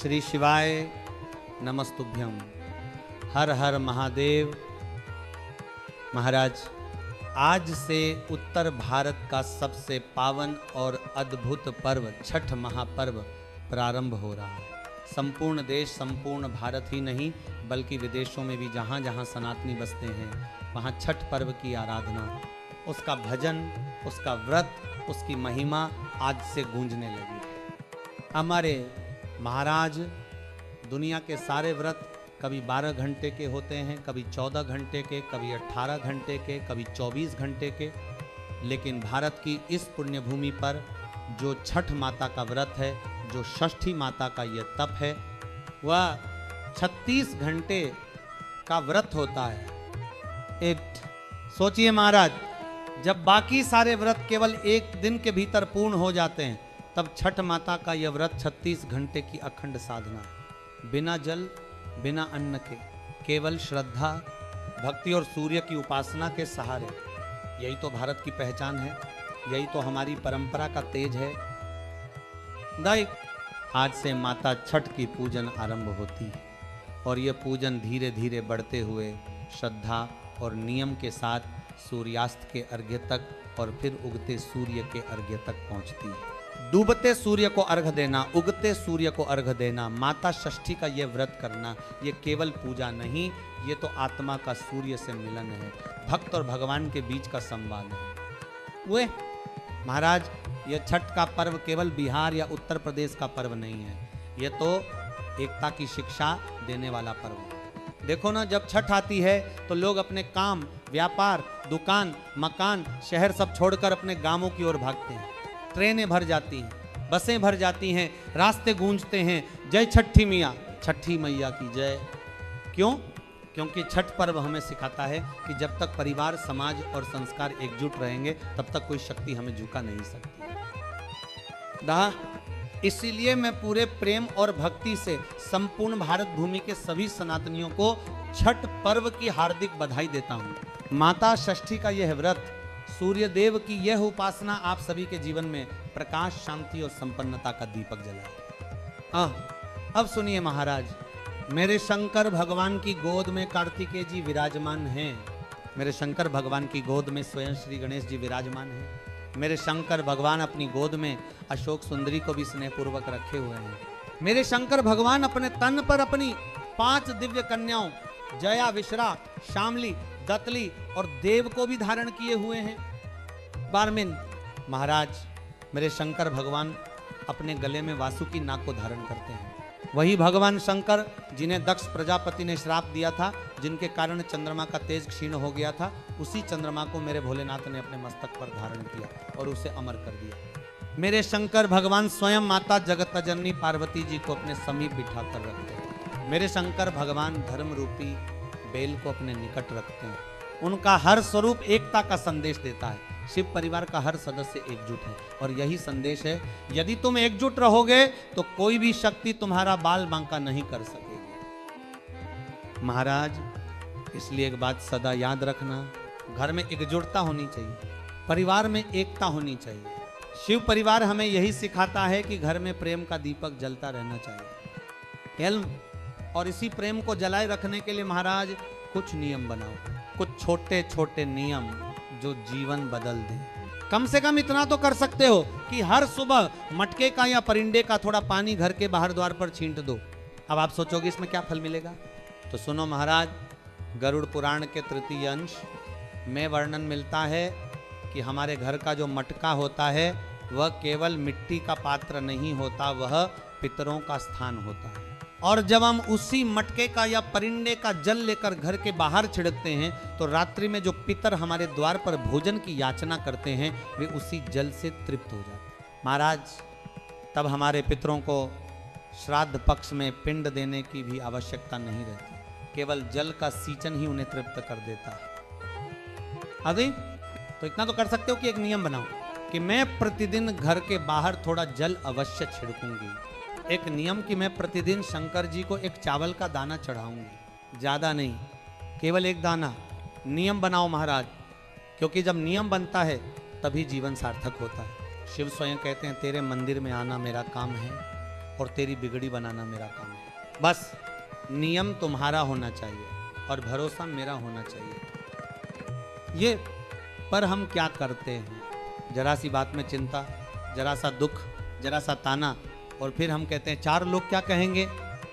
श्री शिवाय नमस्तुभ्यम। हर हर महादेव। महाराज, आज से उत्तर भारत का सबसे पावन और अद्भुत पर्व छठ महापर्व प्रारंभ हो रहा है। संपूर्ण देश, संपूर्ण भारत ही नहीं बल्कि विदेशों में भी जहाँ जहाँ सनातनी बसते हैं वहाँ छठ पर्व की आराधना, उसका भजन, उसका व्रत, उसकी महिमा आज से गूंजने लगी है। हमारे महाराज दुनिया के सारे व्रत कभी 12 घंटे के होते हैं, कभी 14 घंटे के, कभी 18 घंटे के, कभी 24 घंटे के, लेकिन भारत की इस पुण्य भूमि पर जो छठ माता का व्रत है, जो षष्ठी माता का ये तप है, वह 36 घंटे का व्रत होता है। एक सोचिए महाराज, जब बाकी सारे व्रत केवल एक दिन के भीतर पूर्ण हो जाते हैं, तब छठ माता का यह व्रत 36 घंटे की अखंड साधना है। बिना जल, बिना अन्न के, केवल श्रद्धा, भक्ति और सूर्य की उपासना के सहारे। यही तो भारत की पहचान है, यही तो हमारी परंपरा का तेज है। आज से माता छठ की पूजन आरंभ होती है और यह पूजन धीरे धीरे बढ़ते हुए श्रद्धा और नियम के साथ सूर्यास्त के अर्घ्य तक और फिर उगते सूर्य के अर्घ्य तक पहुंचती है। डूबते सूर्य को अर्घ देना, उगते सूर्य को अर्घ देना, माता षष्ठी का यह व्रत करना, यह केवल पूजा नहीं, ये तो आत्मा का सूर्य से मिलन है, भक्त और भगवान के बीच का संवाद है। वे महाराज, यह छठ का पर्व केवल बिहार या उत्तर प्रदेश का पर्व नहीं है, यह तो एकता की शिक्षा देने वाला पर्व है। देखो ना, जब छठ आती है तो लोग अपने काम, व्यापार, दुकान, मकान, शहर सब छोड़कर अपने गांवों की ओर भागते हैं। ट्रेनें भर जाती हैं, बसें भर जाती हैं, रास्ते गूंजते हैं, जय छठी मैया, छठी मैया की जय। क्यों? क्योंकि छठ पर्व हमें सिखाता है कि जब तक परिवार, समाज और संस्कार एकजुट रहेंगे तब तक कोई शक्ति हमें झुका नहीं सकती। इसीलिए मैं पूरे प्रेम और भक्ति से संपूर्ण भारत भूमि के सभी सनातनियों को छठ पर्व की हार्दिक बधाई देता हूँ। माता षष्ठी का यह व्रत, सूर्य देव की यह उपासना आप सभी के जीवन में प्रकाश, शांति और संपन्नता का दीपक जलाए। अब सुनिए महाराज, मेरे शंकर भगवान की गोद में कार्तिकेय जी विराजमान हैं। मेरे शंकर भगवान की गोद में स्वयं श्री गणेश जी विराजमान हैं। मेरे शंकर भगवान अपनी गोद में अशोक सुंदरी को भी स्नेहपूर्वक रखे हुए हैं। मेरे शंकर भगवान अपने तन पर अपनी 5 दिव्य कन्याओं जया, विश्रा, शामली, दतली और देव को भी धारण किए हुए हैं। बारमिन महाराज, मेरे शंकर भगवान अपने गले में वासुकी नाग को धारण करते हैं। वही भगवान शंकर जिन्हें दक्ष प्रजापति ने श्राप दिया था, जिनके कारण चंद्रमा का तेज क्षीण हो गया था, उसी चंद्रमा को मेरे भोलेनाथ ने अपने मस्तक पर धारण किया और उसे अमर कर दिया। मेरे शंकर भगवान स्वयं माता जगत जननी पार्वती जी को अपने समीप बिठा कर रखते हैं। मेरे शंकर भगवान धर्म रूपी बेल को अपने निकट रखते हैं। उनका हर स्वरूप एकता का संदेश देता है। शिव परिवार का हर सदस्य एकजुट है और यही संदेश है, यदि तुम एकजुट रहोगे तो कोई भी शक्ति तुम्हारा बाल बांका नहीं कर सकेगी। महाराज, इसलिए एक बात सदा याद रखना, घर में एकजुटता होनी चाहिए, परिवार में एकता होनी चाहिए। शिव परिवार हमें यही सिखाता है कि घर में प्रेम का दीपक जलता रहना चाहिए। और इसी प्रेम को जलाए रखने के लिए महाराज कुछ नियम बनाओ, कुछ छोटे छोटे नियम जो जीवन बदल दे। कम से कम इतना तो कर सकते हो कि हर सुबह मटके का या परिंदे का थोड़ा पानी घर के बाहर द्वार पर छींट दो। अब आप सोचोगे इसमें क्या फल मिलेगा? तो सुनो महाराज, गरुड़ पुराण के 3य अंश में वर्णन मिलता है कि हमारे घर का जो मटका होता है वह केवल मिट्टी का पात्र नहीं होता, वह पितरों का स्थान होता है। और जब हम उसी मटके का या परिंदे का जल लेकर घर के बाहर छिड़कते हैं तो रात्रि में जो पितर हमारे द्वार पर भोजन की याचना करते हैं वे उसी जल से तृप्त हो जाते हैं। महाराज, तब हमारे पितरों को श्राद्ध पक्ष में पिंड देने की भी आवश्यकता नहीं रहती, केवल जल का सींचन ही उन्हें तृप्त कर देता है। अभी तो इतना तो कर सकते हो कि एक नियम बनाओ कि मैं प्रतिदिन घर के बाहर थोड़ा जल अवश्य छिड़कूंगी। एक नियम कि मैं प्रतिदिन शंकर जी को एक चावल का दाना चढ़ाऊंगी, ज़्यादा नहीं, केवल एक दाना। नियम बनाओ महाराज, क्योंकि जब नियम बनता है तभी जीवन सार्थक होता है। शिव स्वयं कहते हैं, तेरे मंदिर में आना मेरा काम है, और तेरी बिगड़ी बनाना मेरा काम है। बस नियम तुम्हारा होना चाहिए और भरोसा मेरा होना चाहिए। ये पर हम क्या करते हैं, जरा सी बात में चिंता, जरा सा दुख, जरा सा ताना, और फिर हम कहते हैं 4 लोग क्या कहेंगे।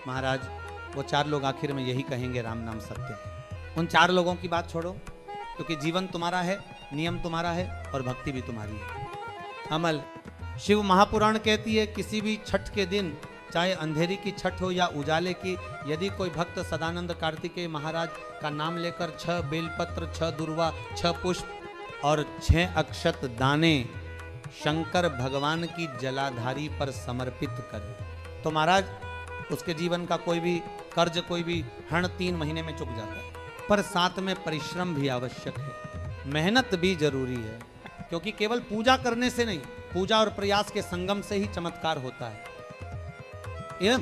महाराज वो 4 लोग आखिर में यही कहेंगे, राम नाम सत्य है। उन 4 लोगों की बात छोड़ो, क्योंकि जीवन तुम्हारा है, नियम तुम्हारा है और भक्ति भी तुम्हारी है। अमल शिव महापुराण कहती है किसी भी छठ के दिन, चाहे अंधेरी की छठ हो या उजाले की, यदि कोई भक्त सदानंद कार्तिकेय महाराज का नाम लेकर 6 बेलपत्र, 6 दुर्वा, 6 पुष्प और 6 अक्षत दाने शंकर भगवान की जलाधारी पर समर्पित करे तो महाराज उसके जीवन का कोई भी कर्ज, कोई भी ऋण 3 महीने में चुक जाता है। पर साथ में परिश्रम भी आवश्यक है, मेहनत भी जरूरी है, क्योंकि केवल पूजा करने से नहीं, पूजा और प्रयास के संगम से ही चमत्कार होता है। एवं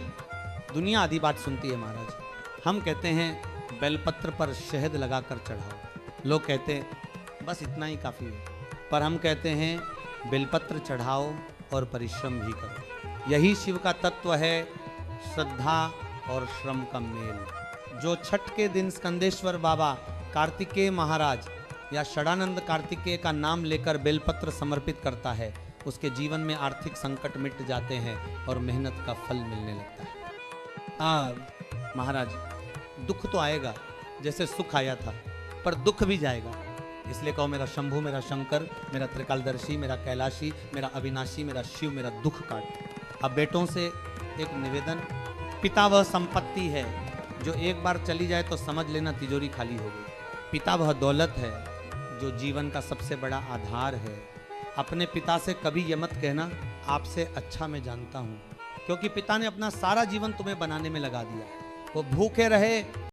दुनिया आधी बात सुनती है महाराज। हम कहते हैं बेलपत्र पर शहद लगाकर चढ़ाओ, लोग कहते हैं बस इतना ही काफ़ी है, पर हम कहते हैं बेलपत्र चढ़ाओ और परिश्रम भी करो। यही शिव का तत्व है, श्रद्धा और श्रम का मेल। जो छठ के दिन स्कंदेश्वर बाबा, कार्तिकेय महाराज या षडानंद कार्तिकेय का नाम लेकर बेलपत्र समर्पित करता है, उसके जीवन में आर्थिक संकट मिट जाते हैं और मेहनत का फल मिलने लगता है। महाराज दुख तो आएगा जैसे सुख आया था, पर दुख भी जाएगा। इसलिए कहो मेरा शंभु, मेरा शंकर, मेरा त्रिकालदर्शी, मेरा कैलाशी, मेरा अविनाशी, मेरा शिव, मेरा दुख काट। अब बेटों से एक निवेदन, पिता वह संपत्ति है जो एक बार चली जाए तो समझ लेना तिजोरी खाली हो गई। पिता वह दौलत है जो जीवन का सबसे बड़ा आधार है। अपने पिता से कभी ये मत कहना आपसे अच्छा मैं जानता हूँ, क्योंकि पिता ने अपना सारा जीवन तुम्हें बनाने में लगा दिया। वो भूखे रहे